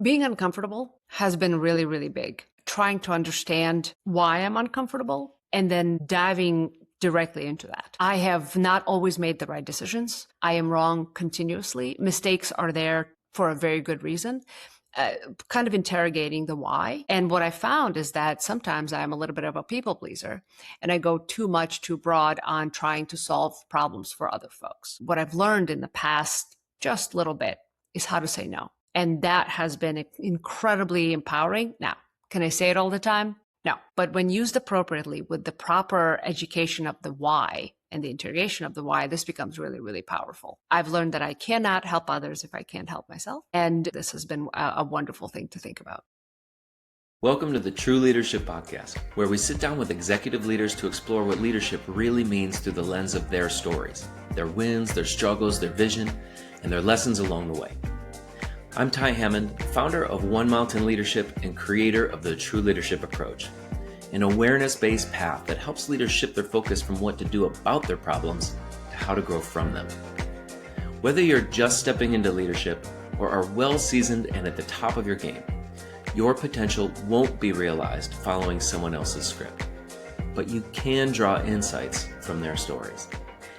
Being uncomfortable has been really, really big. Trying to understand why I'm uncomfortable and then diving directly into that. I have not always made the right decisions. I am wrong continuously. Mistakes are there for a very good reason. Kind of interrogating the why. And what I found is that sometimes I'm a little bit of a people pleaser and I go too broad on trying to solve problems for other folks. What I've learned in the past, just a little bit, is how to say no. And that has been incredibly empowering. Now, can I say it all the time? No. But when used appropriately with the proper education of the why and the interrogation of the why, this becomes really, really powerful. I've learned that I cannot help others if I can't help myself. And this has been a wonderful thing to think about. Welcome to the True Leadership Podcast, where we sit down with executive leaders to explore what leadership really means through the lens of their stories, their wins, their struggles, their vision, and their lessons along the way. I'm Ty Hammond, founder of One Mountain Leadership and creator of the True Leadership Approach, an awareness-based path that helps leaders shift their focus from what to do about their problems to how to grow from them. Whether you're just stepping into leadership or are well-seasoned and at the top of your game, your potential won't be realized following someone else's script. But you can draw insights from their stories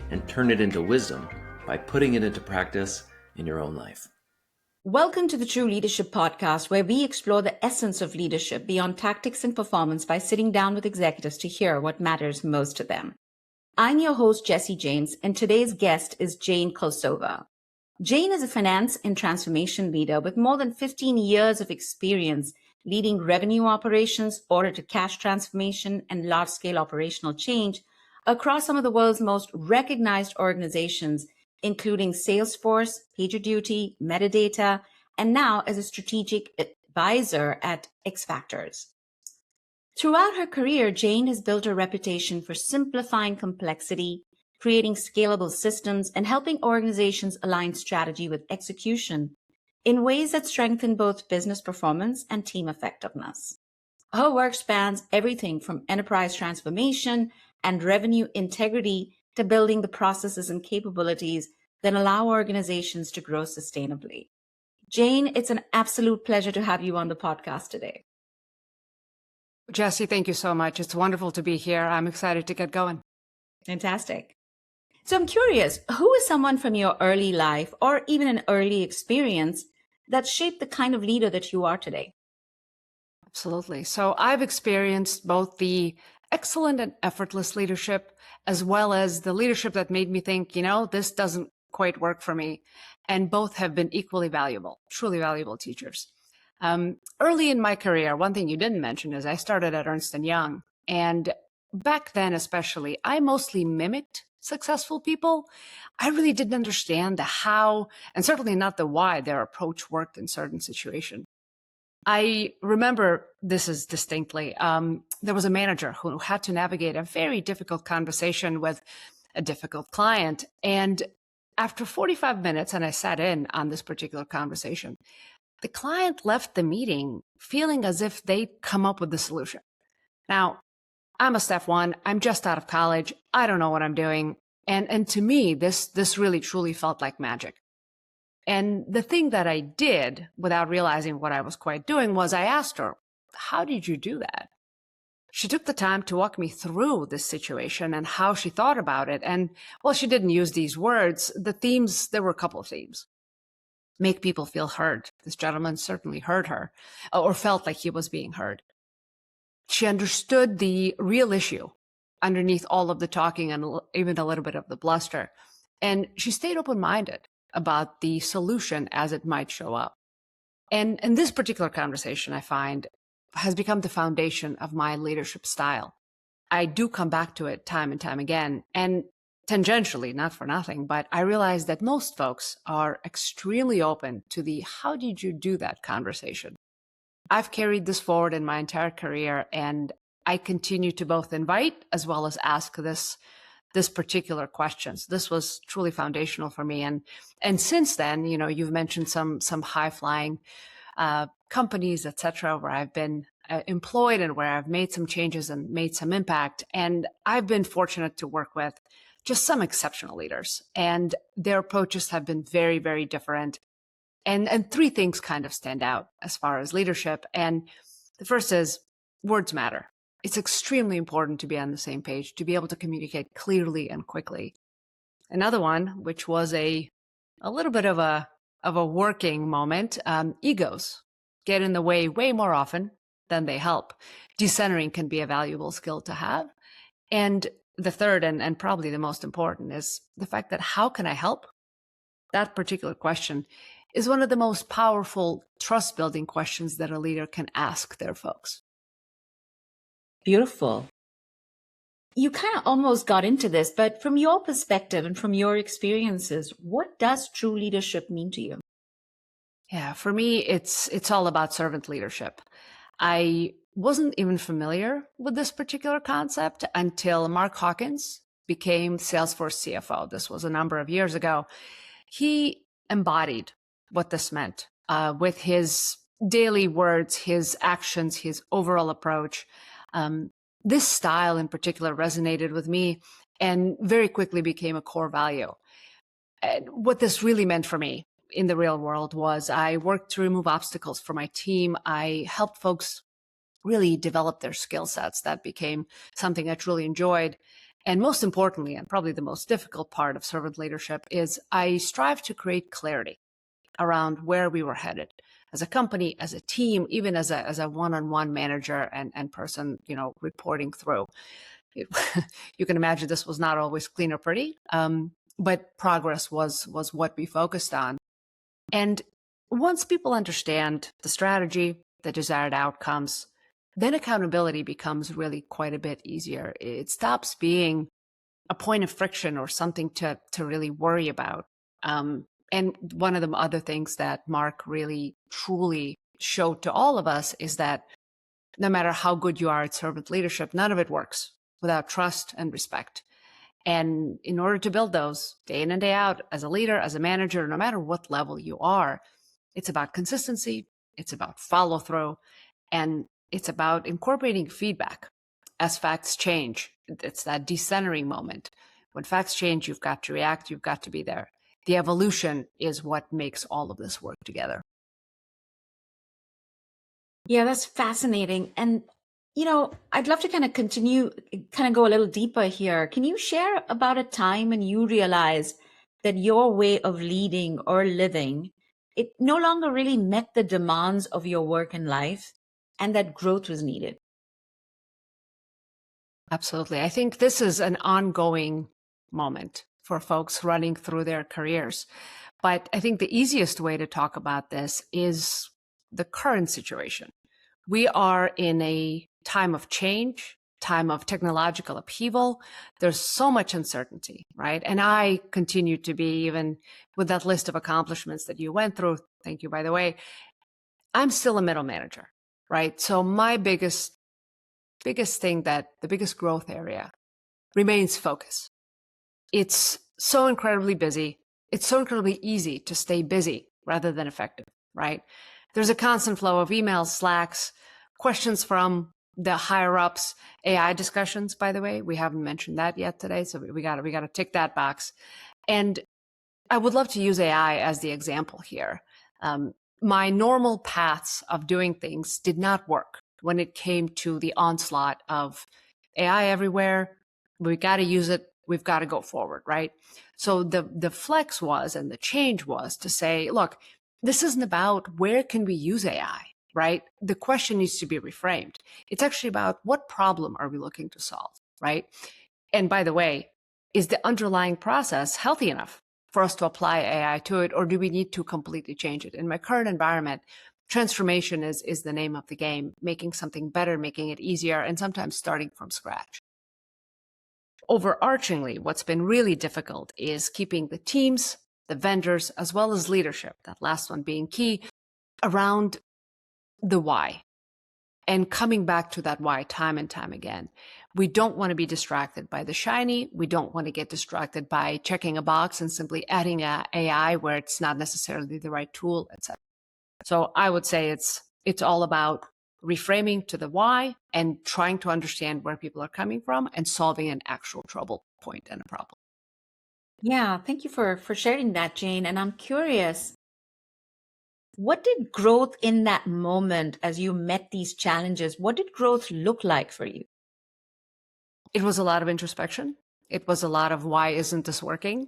and turn it into wisdom by putting it into practice in your own life. Welcome to the True Leadership Podcast, where we explore the essence of leadership beyond tactics and performance by sitting down with executives to hear what matters most to them. I'm your host, Jessy James, and today's guest is Jane Koltsova. Jane is a finance and transformation leader with more than 15 years of experience leading revenue operations, order-to-cash transformation, and large-scale operational change across some of the world's most recognized organizations, including Salesforce, PagerDuty, Metadata, and now as a strategic advisor at X Factors. Throughout her career, Jane has built a reputation for simplifying complexity, creating scalable systems, and helping organizations align strategy with execution in ways that strengthen both business performance and team effectiveness. Her work spans everything from enterprise transformation and revenue integrity to building the processes and capabilities that allow organizations to grow sustainably. Jane, it's an absolute pleasure to have you on the podcast today. Jessy, thank you so much. It's wonderful to be here. I'm excited to get going. Fantastic. So I'm curious, who is someone from your early life or even an early experience that shaped the kind of leader that you are today? Absolutely. So I've experienced both the excellent and effortless leadership, as well as the leadership that made me think, this doesn't quite work for me. And both have been equally valuable, truly valuable teachers. Early in my career, one thing you didn't mention is I started at Ernst & Young. And back then, especially, I mostly mimicked successful people. I really didn't understand the how, and certainly not the why their approach worked in certain situations. I remember this is distinctly. There was a manager who had to navigate a very difficult conversation with a difficult client. And after 45 minutes, and I sat in on this particular conversation, the client left the meeting feeling as if they'd come up with the solution. Now, I'm a Step 1. I'm just out of college. I don't know what I'm doing. And to me, this really truly felt like magic. And the thing that I did without realizing what I was quite doing was I asked her, how did you do that? She took the time to walk me through this situation and how she thought about it. And well, she didn't use these words. There were a couple of themes. Make people feel heard. This gentleman certainly heard her or felt like he was being heard. She understood the real issue underneath all of the talking and even a little bit of the bluster. And she stayed open-minded about the solution as it might show up. And this particular conversation, I find, has become the foundation of my leadership style. I do come back to it time and time again, and tangentially, not for nothing, but I realize that most folks are extremely open to the how did you do that conversation. I've carried this forward in my entire career, and I continue to both invite as well as ask this particular questions. This was truly foundational for me. And since then, you've mentioned some high flying companies, et cetera, where I've been employed and where I've made some changes and made some impact. And I've been fortunate to work with just some exceptional leaders, and their approaches have been very, very different. And three things kind of stand out as far as leadership. And the first is words matter. It's extremely important to be on the same page, to be able to communicate clearly and quickly. Another one, which was a little bit of a working moment, egos get in the way more often than they help. Decentering can be a valuable skill to have. And the third, and probably the most important, is the fact that how can I help? That particular question is one of the most powerful trust building questions that a leader can ask their folks. Beautiful. You kind of almost got into this, but from your perspective and from your experiences, what does true leadership mean to you? Yeah, for me, it's all about servant leadership. I wasn't even familiar with this particular concept until Mark Hawkins became Salesforce CFO. This was a number of years ago. He embodied what this meant with his daily words, his actions, his overall approach. This style in particular resonated with me and very quickly became a core value. And what this really meant for me in the real world was I worked to remove obstacles for my team. I helped folks really develop their skill sets. That became something I truly enjoyed. And most importantly, and probably the most difficult part of servant leadership, is I strive to create clarity around where we were headed as a company, as a team, even as a one-on-one manager and person, reporting through. You can imagine this was not always clean or pretty, but progress was what we focused on. And once people understand the strategy, the desired outcomes, then accountability becomes really quite a bit easier. It stops being a point of friction or something to really worry about. And one of the other things that Mark really truly showed to all of us is that no matter how good you are at servant leadership, none of it works without trust and respect. And in order to build those day in and day out as a leader, as a manager, no matter what level you are, it's about consistency, it's about follow through, and it's about incorporating feedback as facts change. It's that decentering moment. When facts change, you've got to react, you've got to be there. The evolution is what makes all of this work together. Yeah, that's fascinating. And, I'd love to kind of continue, kind of go a little deeper here. Can you share about a time when you realized that your way of leading or living, it no longer really met the demands of your work and life, and that growth was needed? Absolutely. I think this is an ongoing moment for folks running through their careers. But I think the easiest way to talk about this is the current situation. We are in a time of change, time of technological upheaval. There's so much uncertainty, right? And I continue to be, even with that list of accomplishments that you went through, thank you, by the way, I'm still a middle manager, right? So my biggest thing, that the biggest growth area remains focus. It's so incredibly busy. It's so incredibly easy to stay busy rather than effective, right? There's a constant flow of emails, Slacks, questions from the higher ups, AI discussions, by the way. We haven't mentioned that yet today, so we got to tick that box. And I would love to use AI as the example here. My normal paths of doing things did not work when it came to the onslaught of AI everywhere. We got to use it. We've got to go forward, right? So the flex was, and the change was to say, look, this isn't about where can we use AI, right? The question needs to be reframed. It's actually about what problem are we looking to solve, right? And by the way, is the underlying process healthy enough for us to apply AI to it, or do we need to completely change it? In my current environment, transformation is the name of the game, making something better, making it easier, and sometimes starting from scratch. Overarchingly, what's been really difficult is keeping the teams, the vendors, as well as leadership, that last one being key, around the why and coming back to that why time and time again. We don't want to be distracted by the shiny. We don't want to get distracted by checking a box and simply adding a AI where it's not necessarily the right tool, etc. So I would say it's all about reframing to the why and trying to understand where people are coming from and solving an actual trouble point and a problem. Yeah, thank you for sharing that, Jane. And I'm curious, What did growth in that moment as you met these challenges, what did growth look like for you? It was a lot of introspection. It was a lot of why isn't this working?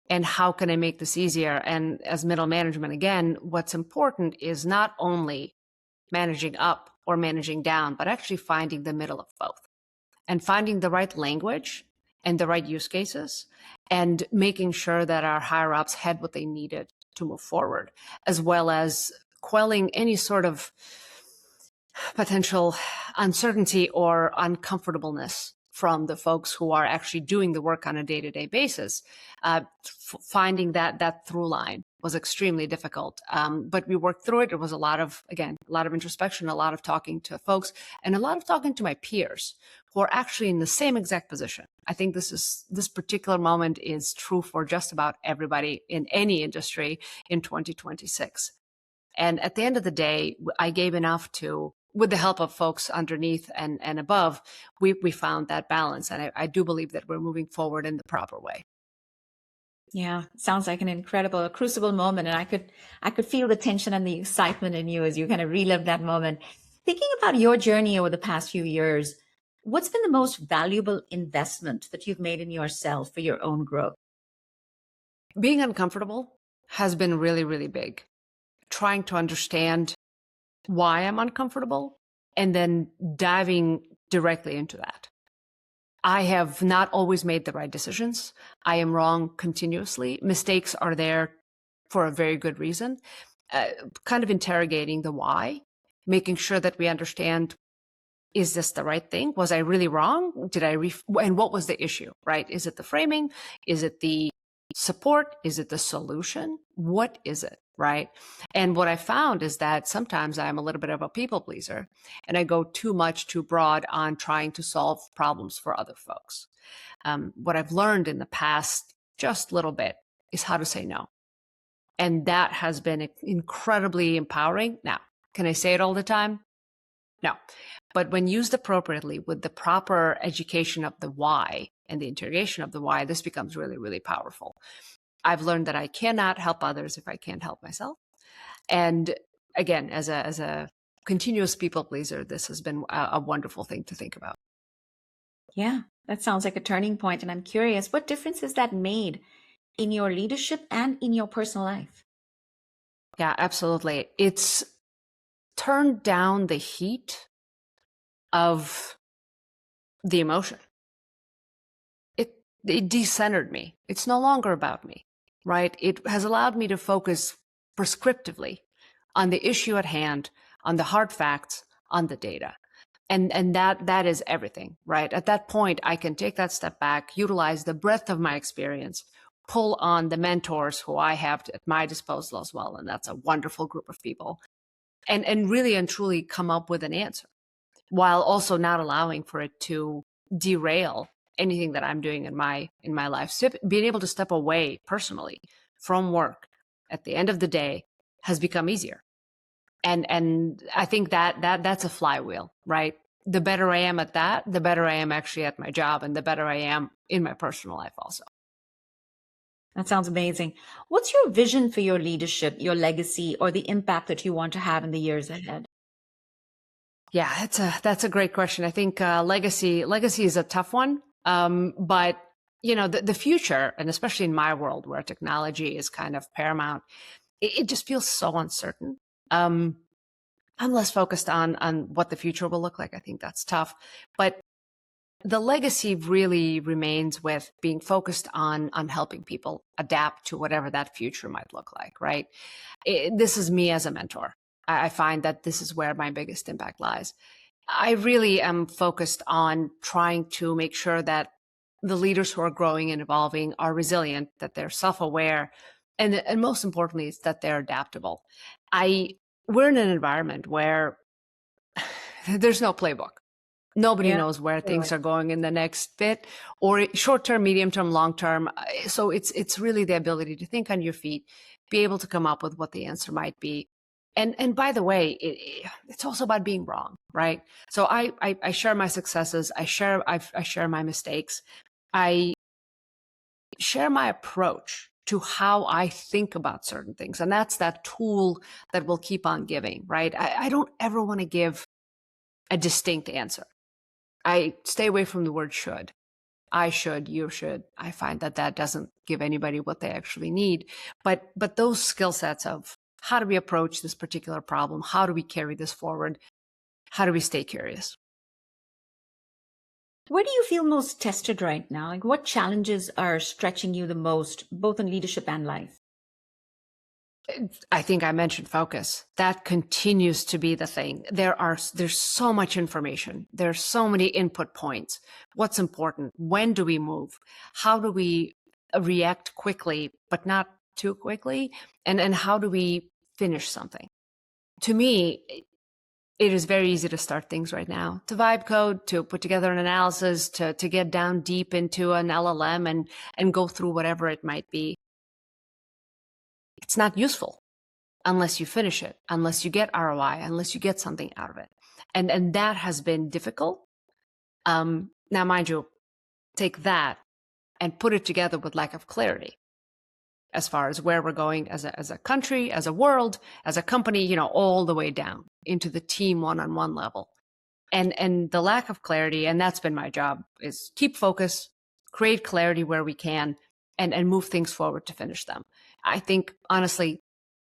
And how can I make this easier? And as middle management, again, what's important is not only managing up or managing down, but actually finding the middle of both and finding the right language and the right use cases and making sure that our higher ups had what they needed to move forward, as well as quelling any sort of potential uncertainty or uncomfortableness from the folks who are actually doing the work on a day-to-day basis. Finding that through line was extremely difficult, but we worked through it. It was a lot of introspection, a lot of talking to folks, and a lot of talking to my peers who are actually in the same exact position. I think this particular moment is true for just about everybody in any industry in 2026. And at the end of the day, I gave enough to, with the help of folks underneath and above, we found that balance. And I do believe that we're moving forward in the proper way. Yeah, sounds like an incredible, a crucible moment. And I could feel the tension and the excitement in you as you kind of relive that moment. Thinking about your journey over the past few years, what's been the most valuable investment that you've made in yourself for your own growth? Being uncomfortable has been really, really big. Trying to understand why I'm uncomfortable and then diving directly into that. I have not always made the right decisions. I am wrong continuously. Mistakes are there for a very good reason. Kind of interrogating the why, making sure that we understand, is this the right thing? Was I really wrong? Did I and what was the issue, right? Is it the framing? Is it the support? Is it the solution? What is it, right? And what I found is that sometimes I'm a little bit of a people pleaser and I go too broad on trying to solve problems for other folks. What I've learned in the past, just a little bit, is how to say no. And that has been incredibly empowering. Now, can I say it all the time? No. But when used appropriately with the proper education of the why and the interrogation of the why, this becomes really, really powerful. I've learned that I cannot help others if I can't help myself. And again, as a continuous people pleaser, this has been a wonderful thing to think about. Yeah, that sounds like a turning point. And I'm curious, what difference has that made in your leadership and in your personal life? Yeah, absolutely. It's turned down the heat of the emotion. It decentered me. It's no longer about me, right? It has allowed me to focus prescriptively on the issue at hand, on the hard facts, on the data. And that is everything, right? At that point, I can take that step back, utilize the breadth of my experience, pull on the mentors who I have at my disposal as well. And that's a wonderful group of people. And really and truly come up with an answer while also not allowing for it to derail anything that I'm doing in my life. So being able to step away personally from work at the end of the day has become easier. And I think that's a flywheel, right? The better I am at that, the better I am actually at my job, and the better I am in my personal life also. That sounds amazing. What's your vision for your leadership, your legacy, or the impact that you want to have in the years ahead? Yeah, that's a great question. I think legacy is a tough one, but the future, and especially in my world where technology is kind of paramount, it just feels so uncertain. I'm less focused on what the future will look like. I think that's tough, but the legacy really remains with being focused on helping people adapt to whatever that future might look like. Right? This is me as a mentor. I find that this is where my biggest impact lies. I really am focused on trying to make sure that the leaders who are growing and evolving are resilient, that they're self-aware, and most importantly, is that they're adaptable. We're in an environment where there's no playbook. Nobody knows where things are going in the next bit, or short term, medium term, long term. So it's really the ability to think on your feet, be able to come up with what the answer might be. And by the way, it's also about being wrong, right? So I share my successes. I share my mistakes. I share my approach to how I think about certain things. And that's that tool that will keep on giving, right? I don't ever want to give a distinct answer. I stay away from the word should. I should, you should. I find that that doesn't give anybody what they actually need. But those skill sets of how do we approach this particular problem? How do we carry this forward? How do we stay curious? Where do you feel most tested right now? Like, what challenges are stretching you the most, both in leadership and life? I think I mentioned focus. That continues to be the thing. There's so much information. There's so many input points. What's important? When do we move? How do we react quickly, but not too quickly? And how do we finish something? To me, it is very easy to start things right now, to vibe code, to put together an analysis, to get down deep into an LLM and go through whatever it might be. It's not useful unless you finish it, unless you get ROI, unless you get something out of it. And that has been difficult. Now, mind you, take that and put it together with lack of clarity as far as where we're going as a country, as a world, as a company, all the way down into the team one-on-one level. And the lack of clarity, and that's been my job, is keep focus, create clarity where we can, and move things forward to finish them. I think, honestly,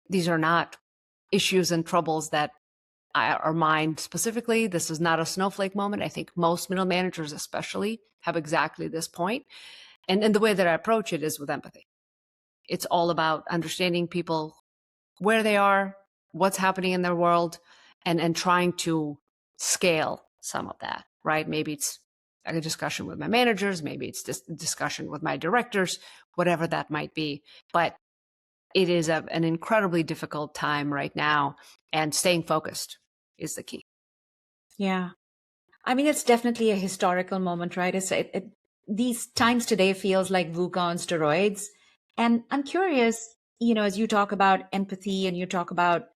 these are not issues and troubles that are mine specifically. This is not a snowflake moment. I think most middle managers especially have exactly this point. And the way that I approach it is with empathy. It's all about understanding people, where they are, what's happening in their world, and trying to scale some of that, right? Maybe it's a discussion with my managers, maybe it's just a discussion with my directors, whatever that might be. But it is an incredibly difficult time right now, and staying focused is the key. Yeah. I mean, it's definitely a historical moment, right? These times today feels like VUCA on steroids. And I'm curious, as you talk about empathy and you talk about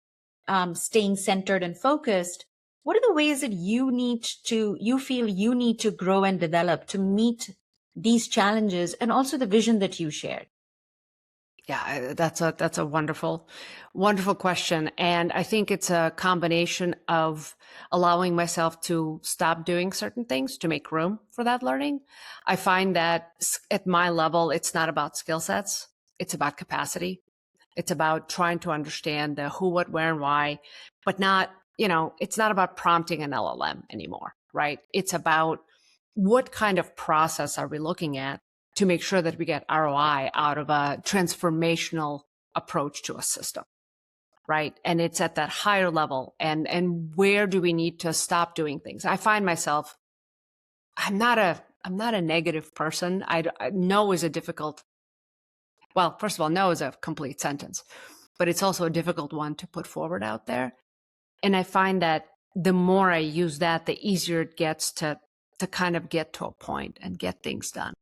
staying centered and focused, what are the ways that you feel you need to grow and develop to meet these challenges and also the vision that you shared? Yeah, that's a wonderful, wonderful question. And I think it's a combination of allowing myself to stop doing certain things to make room for that learning. I find that at my level, it's not about skill sets. It's about capacity. It's about trying to understand the who, what, where, and why, but not, it's not about prompting an LLM anymore, right? It's about what kind of process are we looking at to make sure that we get ROI out of a transformational approach to a system, right? And it's at that higher level. And where do we need to stop doing things? I find myself, I'm not a negative person. No is a difficult, well, first of all, no is a complete sentence, but it's also a difficult one to put forward out there. And I find that the more I use that, the easier it gets to kind of get to a point and get things done.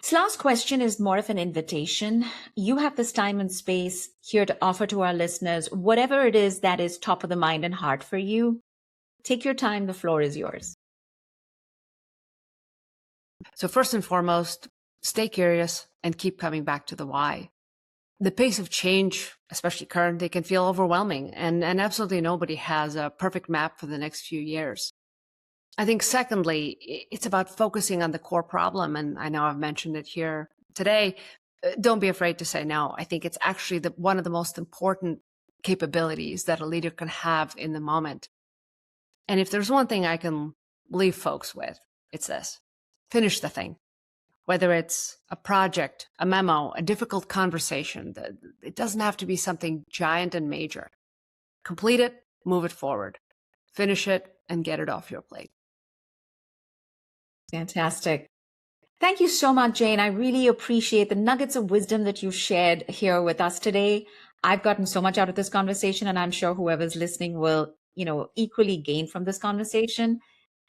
This last question is more of an invitation. You have this time and space here to offer to our listeners whatever it is that is top of the mind and heart for you. Take your time. The floor is yours. So first and foremost, stay curious and keep coming back to the why. The pace of change, especially currently, can feel overwhelming, and absolutely nobody has a perfect map for the next few years. I think secondly, it's about focusing on the core problem. And I know I've mentioned it here today. Don't be afraid to say no. I think it's actually one of the most important capabilities that a leader can have in the moment. And if there's one thing I can leave folks with, it's this: finish the thing. Whether it's a project, a memo, a difficult conversation, it doesn't have to be something giant and major. Complete it, move it forward, finish it, and get it off your plate. Fantastic. Thank you so much, Jane. I really appreciate the nuggets of wisdom that you shared here with us today. I've gotten so much out of this conversation, and I'm sure whoever's listening will, equally gain from this conversation.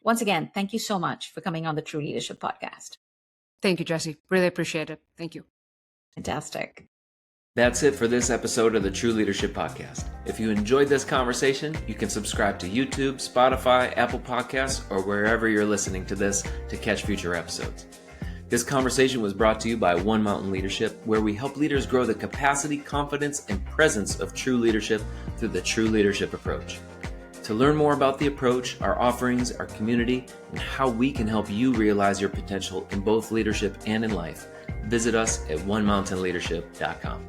Once again, thank you so much for coming on the True Leadership Podcast. Thank you, Jessy. Really appreciate it. Thank you. Fantastic. That's it for this episode of the True Leadership Podcast. If you enjoyed this conversation, you can subscribe to YouTube, Spotify, Apple Podcasts, or wherever you're listening to this to catch future episodes. This conversation was brought to you by One Mountain Leadership, where we help leaders grow the capacity, confidence, and presence of true leadership through the True Leadership approach. To learn more about the approach, our offerings, our community, and how we can help you realize your potential in both leadership and in life, visit us at onemountainleadership.com.